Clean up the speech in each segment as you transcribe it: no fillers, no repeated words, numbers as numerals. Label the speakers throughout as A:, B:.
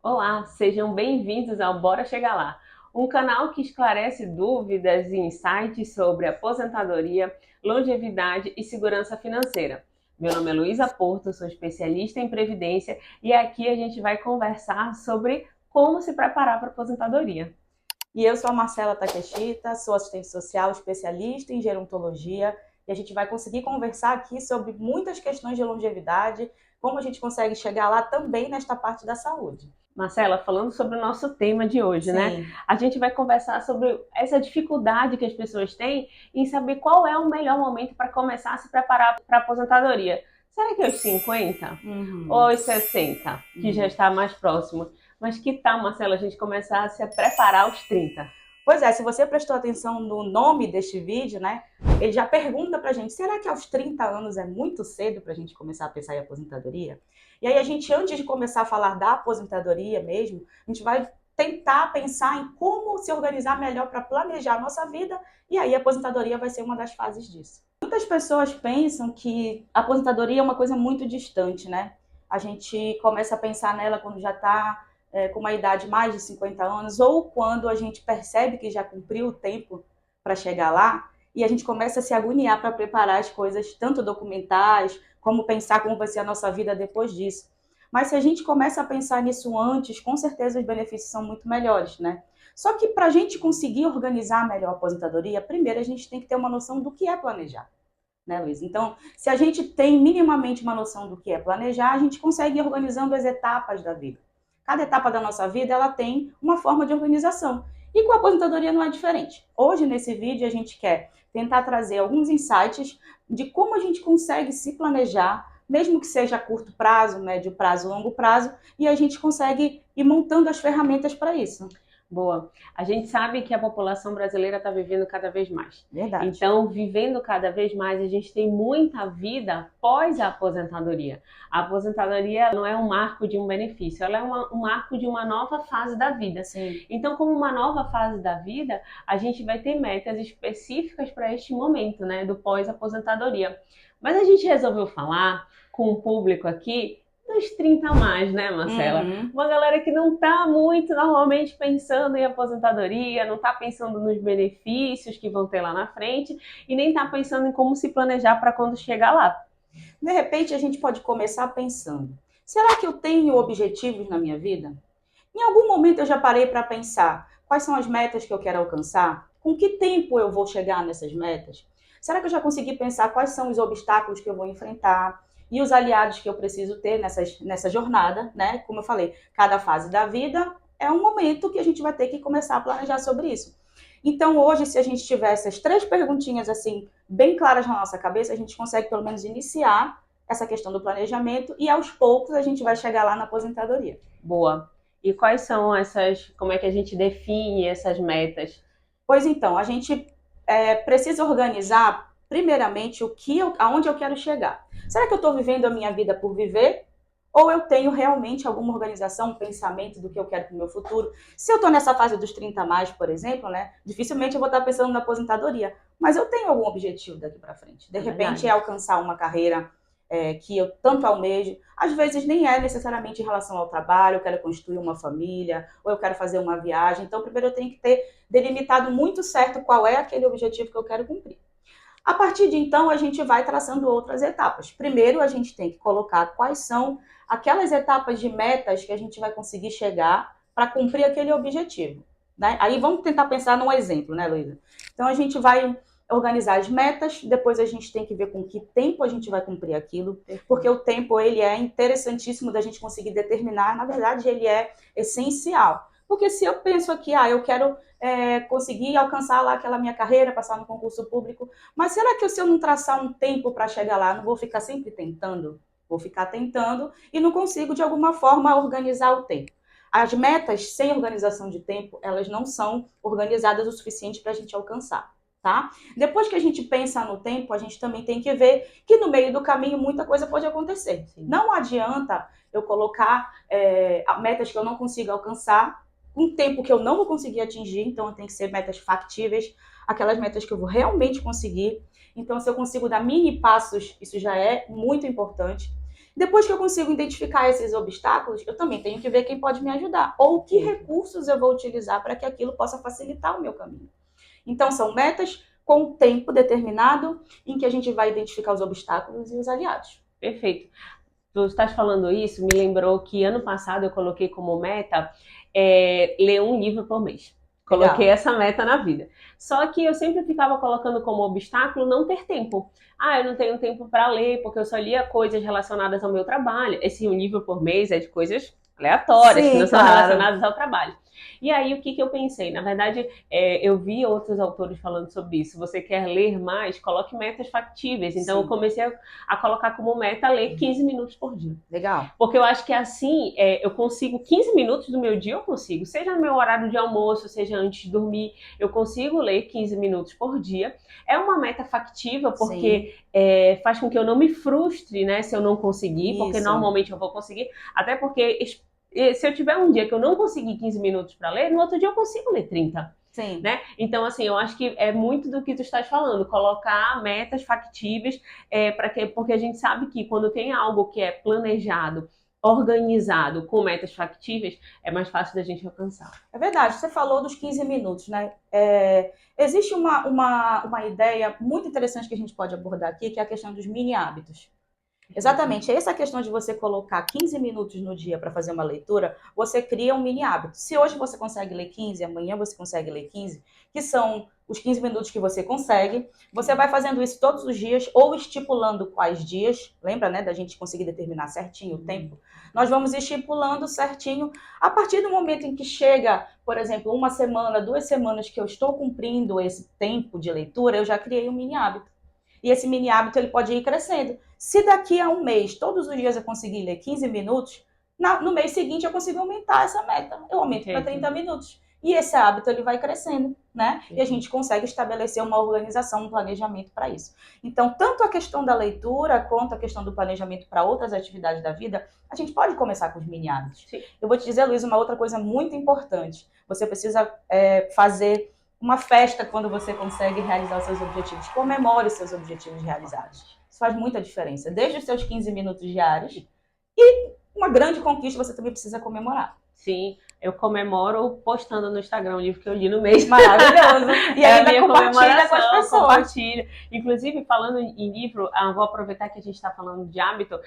A: Olá, sejam bem-vindos ao Bora Chegar Lá, um canal que esclarece dúvidas e insights sobre aposentadoria, longevidade e segurança financeira. Meu nome é Luísa Porto, sou especialista em previdência e aqui a gente vai conversar sobre como se preparar para a aposentadoria.
B: E eu sou a Marcela Takeshita, sou assistente social, especialista em gerontologia, e a gente vai conseguir conversar aqui sobre muitas questões de longevidade, como a gente consegue chegar lá também nesta parte da saúde.
A: Marcela, falando sobre o nosso tema de hoje, né?
B: Sim,
A: A gente vai conversar sobre essa dificuldade que as pessoas têm em saber qual é o melhor momento para começar a se preparar para a aposentadoria. Será que é os 50 ou
B: uhum,
A: os 60, que já
B: uhum.
A: está mais próximo? Mas que tal, Marcela, a gente começar a se preparar aos 30?
B: Pois é, se você prestou atenção no nome deste vídeo, né, ele já pergunta pra gente, será que aos 30 anos é muito cedo pra gente começar a pensar em aposentadoria? E aí a gente, antes de começar a falar da aposentadoria mesmo, a gente vai tentar pensar em como se organizar melhor para planejar a nossa vida, e aí a aposentadoria vai ser uma das fases disso. Muitas pessoas pensam que a aposentadoria é uma coisa muito distante, né? A gente começa a pensar nela quando já está com uma idade mais de 50 anos, ou quando a gente percebe que já cumpriu o tempo para chegar lá, e a gente começa a se agoniar para preparar as coisas, tanto documentais, como pensar como vai ser a nossa vida depois disso. Mas se a gente começa a pensar nisso antes, com certeza os benefícios são muito melhores, né? Só que para a gente conseguir organizar melhor a aposentadoria, primeiro a gente tem que ter uma noção do que é planejar, né, Luiz? Então, se a gente tem minimamente uma noção do que é planejar, a gente consegue ir organizando as etapas da vida. Cada etapa da nossa vida, ela tem uma forma de organização. E com a aposentadoria não é diferente. Hoje, nesse vídeo, a gente quer tentar trazer alguns insights de como a gente consegue se planejar, mesmo que seja a curto prazo, médio prazo, longo prazo, e a gente consegue ir montando as ferramentas para isso.
A: Boa. A gente sabe que a população brasileira está vivendo cada vez mais.
B: Verdade.
A: Então, vivendo cada vez mais, a gente tem muita vida pós a aposentadoria. A aposentadoria não é um marco de um benefício, ela é um marco de uma nova fase da vida.
B: Sim.
A: Então, como uma nova fase da vida, a gente vai ter metas específicas para este momento, né, do pós-aposentadoria. Mas a gente resolveu falar com o público aqui dos 30 a mais, né, Marcela?
B: Uhum.
A: Uma galera que não está muito normalmente pensando em aposentadoria, não está pensando nos benefícios que vão ter lá na frente e nem está pensando em como se planejar para quando chegar lá.
B: De repente, a gente pode começar pensando: será que eu tenho objetivos na minha vida? Em algum momento eu já parei para pensar quais são as metas que eu quero alcançar? Com que tempo eu vou chegar nessas metas? Será que eu já consegui pensar quais são os obstáculos que eu vou enfrentar e os aliados que eu preciso ter nessa jornada, né? Como eu falei, cada fase da vida é um momento que a gente vai ter que começar a planejar sobre isso. Então, hoje, se a gente tiver essas três perguntinhas assim, bem claras na nossa cabeça, a gente consegue pelo menos iniciar essa questão do planejamento e aos poucos a gente vai chegar lá na aposentadoria.
A: Boa. E quais são essas, como é que a gente define essas metas?
B: Pois então, a gente precisa organizar, primeiramente, aonde eu quero chegar. Será que eu estou vivendo a minha vida por viver? Ou eu tenho realmente alguma organização, um pensamento do que eu quero para o meu futuro? Se eu estou nessa fase dos 30 a mais, por exemplo, né, dificilmente eu vou estar pensando na aposentadoria. Mas eu tenho algum objetivo daqui para frente. De
A: É
B: repente, é
A: verdade.
B: alcançar uma carreira que eu tanto almejo. Às vezes nem é necessariamente em relação ao trabalho, eu quero construir uma família, ou eu quero fazer uma viagem. Então, primeiro eu tenho que ter delimitado muito certo qual é aquele objetivo que eu quero cumprir. A partir de então, a gente vai traçando outras etapas. Primeiro, a gente tem que colocar quais são aquelas etapas de metas que a gente vai conseguir chegar para cumprir aquele objetivo. Né? Aí vamos tentar pensar num exemplo, né, Luísa? Então, a gente vai organizar as metas, depois a gente tem que ver com que tempo a gente vai cumprir aquilo, porque o tempo ele é interessantíssimo da gente conseguir determinar, na verdade ele é essencial. Porque se eu penso aqui, eu quero conseguir alcançar lá aquela minha carreira, passar no concurso público, mas será que se eu não traçar um tempo para chegar lá, não vou ficar sempre tentando? Vou ficar tentando e não consigo, de alguma forma, organizar o tempo. As metas sem organização de tempo, elas não são organizadas o suficiente para a gente alcançar. Tá? Depois que a gente pensa no tempo, a gente também tem que ver que no meio do caminho muita coisa pode acontecer.
A: Sim.
B: Não adianta eu colocar metas que eu não consigo alcançar, um tempo que eu não vou conseguir atingir, então tem que ser metas factíveis, aquelas metas que eu vou realmente conseguir. Então, se eu consigo dar mini passos, isso já é muito importante. Depois que eu consigo identificar esses obstáculos, eu também tenho que ver quem pode me ajudar, ou que recursos eu vou utilizar para que aquilo possa facilitar o meu caminho. Então, são metas com um tempo determinado em que a gente vai identificar os obstáculos e os aliados.
A: Perfeito. Tu estás falando isso, me lembrou que ano passado eu coloquei como meta ler um livro por mês. Coloquei essa meta na vida. Só que eu sempre ficava colocando como obstáculo não ter tempo. Eu não tenho tempo para ler, porque eu só lia coisas relacionadas ao meu trabalho. Esse um livro por mês é de coisas aleatórias,
B: Sim,
A: que não são
B: claro.
A: relacionadas ao trabalho. E aí, o que eu pensei? Na verdade, eu vi outros autores falando sobre isso. Se você quer ler mais, coloque metas factíveis. Então,
B: Sim.
A: eu comecei a colocar como meta ler 15 minutos por dia.
B: Legal.
A: Porque eu acho que assim, eu consigo 15 minutos do meu dia, eu consigo. Seja no meu horário de almoço, seja antes de dormir, eu consigo ler 15 minutos por dia. É uma meta factível, porque faz com que eu não me frustre, né, se eu não conseguir, porque normalmente eu vou conseguir. Até porque se eu tiver um dia que eu não conseguir 15 minutos para ler, no outro dia eu consigo ler 30.
B: Sim.
A: Né? Então, assim, eu acho que é muito do que tu estás falando, colocar metas factíveis, porque a gente sabe que quando tem algo que é planejado, organizado, com metas factíveis, é mais fácil da gente alcançar.
B: É verdade, você falou dos 15 minutos, né? Existe uma ideia muito interessante que a gente pode abordar aqui, que é a questão dos mini hábitos. Exatamente, essa questão de você colocar 15 minutos no dia para fazer uma leitura, você cria um mini hábito. Se hoje você consegue ler 15, amanhã você consegue ler 15, que são os 15 minutos que você consegue, você vai fazendo isso todos os dias ou estipulando quais dias, lembra, né, da gente conseguir determinar certinho o tempo? Nós vamos estipulando certinho, a partir do momento em que chega, por exemplo, uma semana, 2 semanas que eu estou cumprindo esse tempo de leitura, eu já criei um mini hábito. E esse mini hábito ele pode ir crescendo. Se daqui a um mês, todos os dias eu conseguir ler 15 minutos, no mês seguinte eu consigo aumentar essa meta. Eu aumento para 30 minutos. E esse hábito ele vai crescendo, né? E a gente consegue estabelecer uma organização, um planejamento para isso. Então, tanto a questão da leitura quanto a questão do planejamento para outras atividades da vida, a gente pode começar com os mini hábitos.
A: Sim.
B: Eu vou te dizer, Luiz, uma outra coisa muito importante. Você precisa fazer uma festa quando você consegue realizar os seus objetivos. Comemore os seus objetivos realizados. Isso faz muita diferença. Desde os seus 15 minutos diários e uma grande conquista você também precisa comemorar.
A: Sim, eu comemoro postando no Instagram o livro que eu li no mês.
B: Maravilhoso. E ainda compartilha com as pessoas.
A: Compartilha. Inclusive, falando em livro, vou aproveitar que a gente está falando de hábito,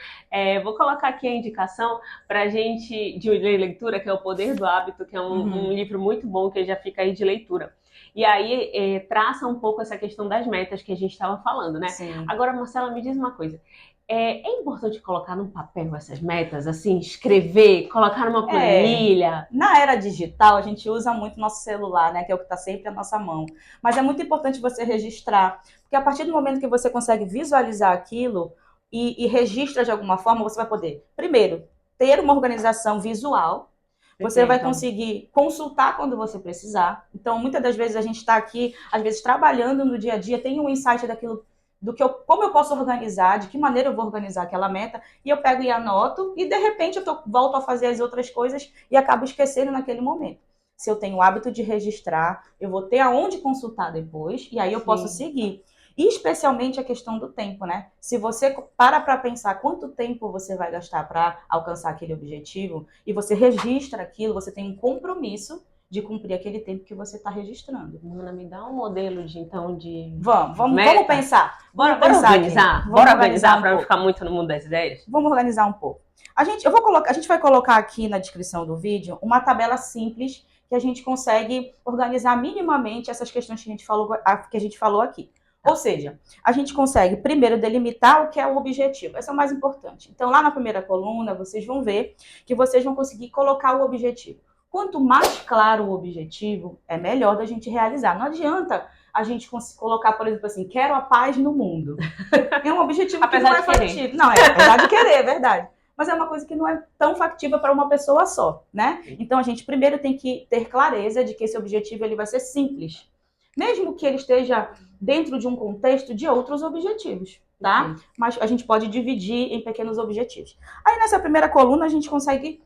A: vou colocar aqui a indicação para a gente de leitura, que é O Poder do Hábito, que é um livro muito bom, que já fica aí de leitura. E aí traça um pouco essa questão das metas que a gente estava falando, né?
B: Sim.
A: Agora, Marcela, me diz uma coisa. É importante colocar num papel essas metas, assim, escrever, colocar numa planilha?
B: Na era digital, a gente usa muito nosso celular, né? Que é o que está sempre à nossa mão. Mas é muito importante você registrar, porque a partir do momento que você consegue visualizar aquilo e registra de alguma forma, você vai poder, primeiro, ter uma organização visual. Você vai conseguir consultar quando você precisar. Então, muitas das vezes a gente está aqui, às vezes trabalhando no dia a dia, tem um insight daquilo, como eu posso organizar, de que maneira eu vou organizar aquela meta, e eu pego e anoto, e de repente eu volto a fazer as outras coisas e acabo esquecendo naquele momento. Se eu tenho o hábito de registrar, eu vou ter aonde consultar depois, e aí eu posso seguir. E especialmente a questão do tempo, né? Se você para pensar quanto tempo você vai gastar para alcançar aquele objetivo e você registra aquilo, você tem um compromisso de cumprir aquele tempo que você está registrando.
A: Ana, me dá um modelo de
B: Vamos pensar.
A: Bora organizar para não ficar muito no mundo das ideias?
B: Vamos organizar um pouco. A gente vai colocar aqui na descrição do vídeo uma tabela simples que a gente consegue organizar minimamente essas questões que a gente falou aqui. Ou seja, a gente consegue primeiro delimitar o que é o objetivo. Esse é o mais importante. Então, lá na primeira coluna, vocês vão ver que vocês vão conseguir colocar o objetivo. Quanto mais claro o objetivo, é melhor da gente realizar. Não adianta a gente colocar, por exemplo, assim, quero a paz no mundo. É um objetivo que não é factível. Não, apesar de querer, é verdade. Mas é uma coisa que não é tão factível para uma pessoa só, né? Então, a gente primeiro tem que ter clareza de que esse objetivo ele vai ser simples. Mesmo que ele esteja dentro de um contexto de outros objetivos, tá? Mas a gente pode dividir em pequenos objetivos. Aí, nessa primeira coluna, a gente consegue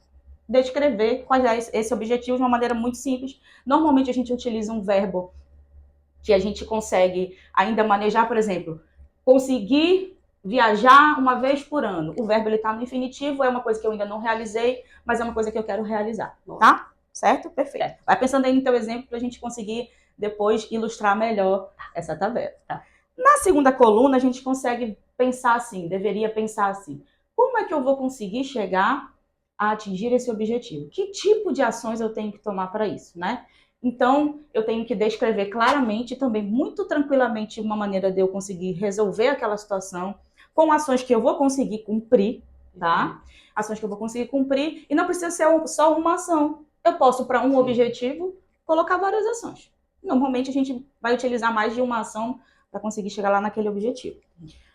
B: descrever quais é esse objetivo de uma maneira muito simples. Normalmente, a gente utiliza um verbo que a gente consegue ainda manejar, por exemplo, conseguir viajar uma vez por ano. O verbo está no infinitivo, é uma coisa que eu ainda não realizei, mas é uma coisa que eu quero realizar, tá? Certo? Perfeito. Vai pensando aí no teu exemplo para a gente conseguir depois ilustrar melhor essa tabela. Tá? Na segunda coluna, a gente consegue pensar assim, deveria pensar assim, como é que eu vou conseguir chegar a atingir esse objetivo? Que tipo de ações eu tenho que tomar para isso, né? Então, eu tenho que descrever claramente e também muito tranquilamente uma maneira de eu conseguir resolver aquela situação com ações que eu vou conseguir cumprir, tá? Ações que eu vou conseguir cumprir e não precisa ser só uma ação. Eu posso, para um objetivo, colocar várias ações. Normalmente, a gente vai utilizar mais de uma ação para conseguir chegar lá naquele objetivo.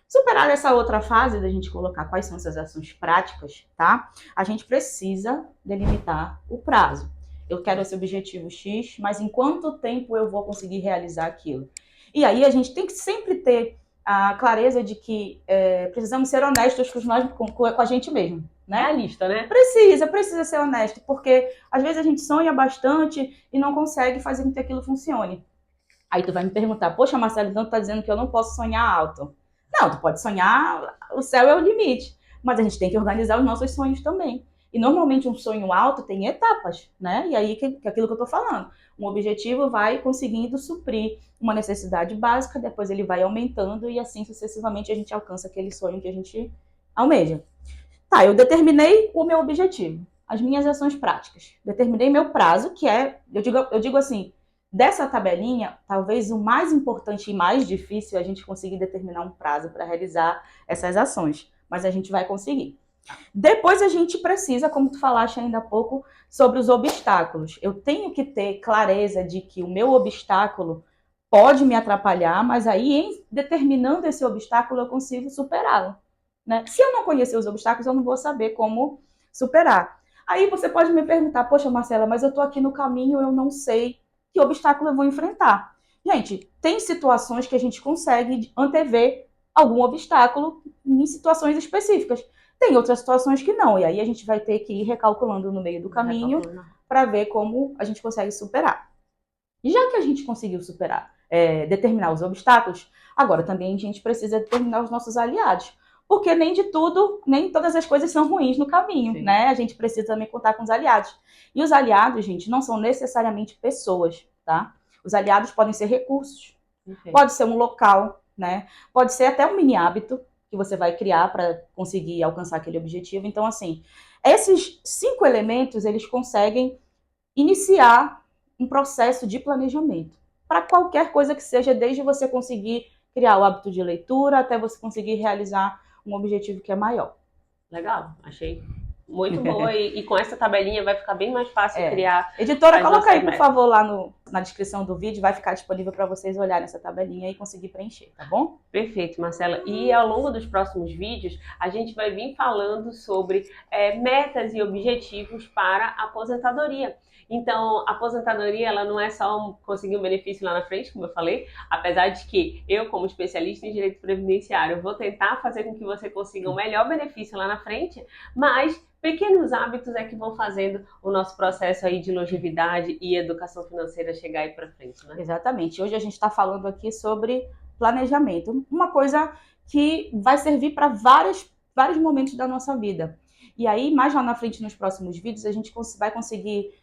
B: Superar essa outra fase da gente colocar quais são essas ações práticas, tá? A gente precisa delimitar o prazo. Eu quero esse objetivo X, mas em quanto tempo eu vou conseguir realizar aquilo? E aí a gente tem que sempre ter a clareza de que precisamos ser honestos com a gente mesmo, né?
A: Realista, né?
B: Precisa ser honesto, porque às vezes a gente sonha bastante e não consegue fazer com que aquilo funcione. Aí tu vai me perguntar, poxa, Marcelo, então tu tá dizendo que eu não posso sonhar alto. Não, tu pode sonhar, o céu é o limite. Mas a gente tem que organizar os nossos sonhos também. E normalmente um sonho alto tem etapas, né? E aí que é aquilo que eu tô falando. Um objetivo vai conseguindo suprir uma necessidade básica, depois ele vai aumentando e assim sucessivamente a gente alcança aquele sonho que a gente almeja. Tá, eu determinei o meu objetivo, as minhas ações práticas. Determinei meu prazo, que é, eu digo assim, dessa tabelinha, talvez o mais importante e mais difícil é a gente conseguir determinar um prazo para realizar essas ações, mas a gente vai conseguir. Depois a gente precisa, como tu falaste ainda há pouco, sobre os obstáculos. Eu tenho que ter clareza de que o meu obstáculo pode me atrapalhar, mas aí, em determinando esse obstáculo, eu consigo superá-lo. Né? Se eu não conhecer os obstáculos, eu não vou saber como superar. Aí você pode me perguntar, poxa, Marcela, mas eu estou aqui no caminho, eu não sei que obstáculo eu vou enfrentar. Gente, tem situações que a gente consegue antever algum obstáculo em situações específicas. Tem outras situações que não, e aí a gente vai ter que ir recalculando no meio do caminho para ver como a gente consegue superar. E já que a gente conseguiu superar, determinar os obstáculos, agora também a gente precisa determinar os nossos aliados. Porque nem de tudo, nem todas as coisas são ruins no caminho, Sim. né? A gente precisa também contar com os aliados. E os aliados, gente, não são necessariamente pessoas, tá? Os aliados podem ser recursos, pode ser um local, né? Pode ser até um mini hábito que você vai criar para conseguir alcançar aquele objetivo. Então, assim, esses 5 elementos, eles conseguem iniciar um processo de planejamento para qualquer coisa que seja, desde você conseguir criar o hábito de leitura até você conseguir realizar um objetivo que é maior.
A: Legal, achei muito boa e com essa tabelinha vai ficar bem mais fácil criar.
B: Editora, coloca aí, por favor, lá na descrição do vídeo, vai ficar disponível para vocês olharem essa tabelinha e conseguir preencher, tá bom?
A: Perfeito, Marcela. E ao longo dos próximos vídeos, a gente vai vir falando sobre metas e objetivos para a aposentadoria. Então, a aposentadoria, ela não é só conseguir um benefício lá na frente, como eu falei, apesar de que eu, como especialista em direito previdenciário, vou tentar fazer com que você consiga um melhor benefício lá na frente, mas pequenos hábitos é que vão fazendo o nosso processo aí de longevidade e educação financeira chegar aí para frente, né?
B: Exatamente. Hoje a gente está falando aqui sobre planejamento, uma coisa que vai servir para vários momentos da nossa vida. E aí, mais lá na frente, nos próximos vídeos, a gente vai conseguir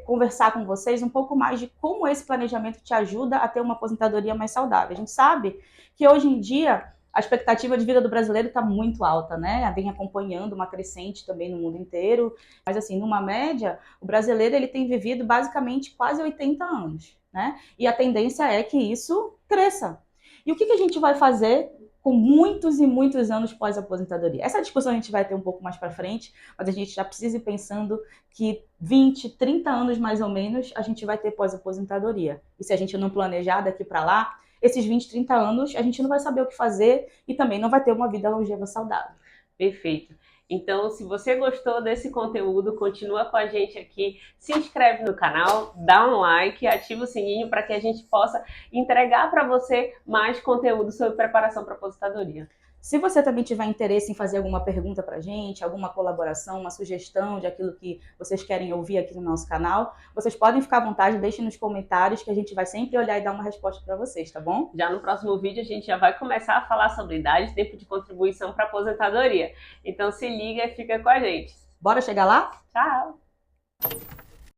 B: conversar com vocês um pouco mais de como esse planejamento te ajuda a ter uma aposentadoria mais saudável. A gente sabe que hoje em dia a expectativa de vida do brasileiro está muito alta, né? Vem acompanhando uma crescente também no mundo inteiro. Mas assim, numa média, o brasileiro ele tem vivido basicamente quase 80 anos, né? E a tendência é que isso cresça. E o que a gente vai fazer com muitos e muitos anos pós-aposentadoria? Essa discussão a gente vai ter um pouco mais para frente, mas a gente já precisa ir pensando que 20, 30 anos mais ou menos a gente vai ter pós-aposentadoria. E se a gente não planejar daqui para lá, esses 20, 30 anos a gente não vai saber o que fazer e também não vai ter uma vida longeva saudável.
A: Perfeito. Então, se você gostou desse conteúdo, continua com a gente aqui, se inscreve no canal, dá um like, ativa o sininho para que a gente possa entregar para você mais conteúdo sobre preparação para a aposentadoria.
B: Se você também tiver interesse em fazer alguma pergunta para a gente, alguma colaboração, uma sugestão de aquilo que vocês querem ouvir aqui no nosso canal, vocês podem ficar à vontade, deixem nos comentários que a gente vai sempre olhar e dar uma resposta para vocês, tá bom?
A: Já no próximo vídeo a gente já vai começar a falar sobre idade e tempo de contribuição para aposentadoria. Então se liga e fica com a gente.
B: Bora chegar lá?
A: Tchau!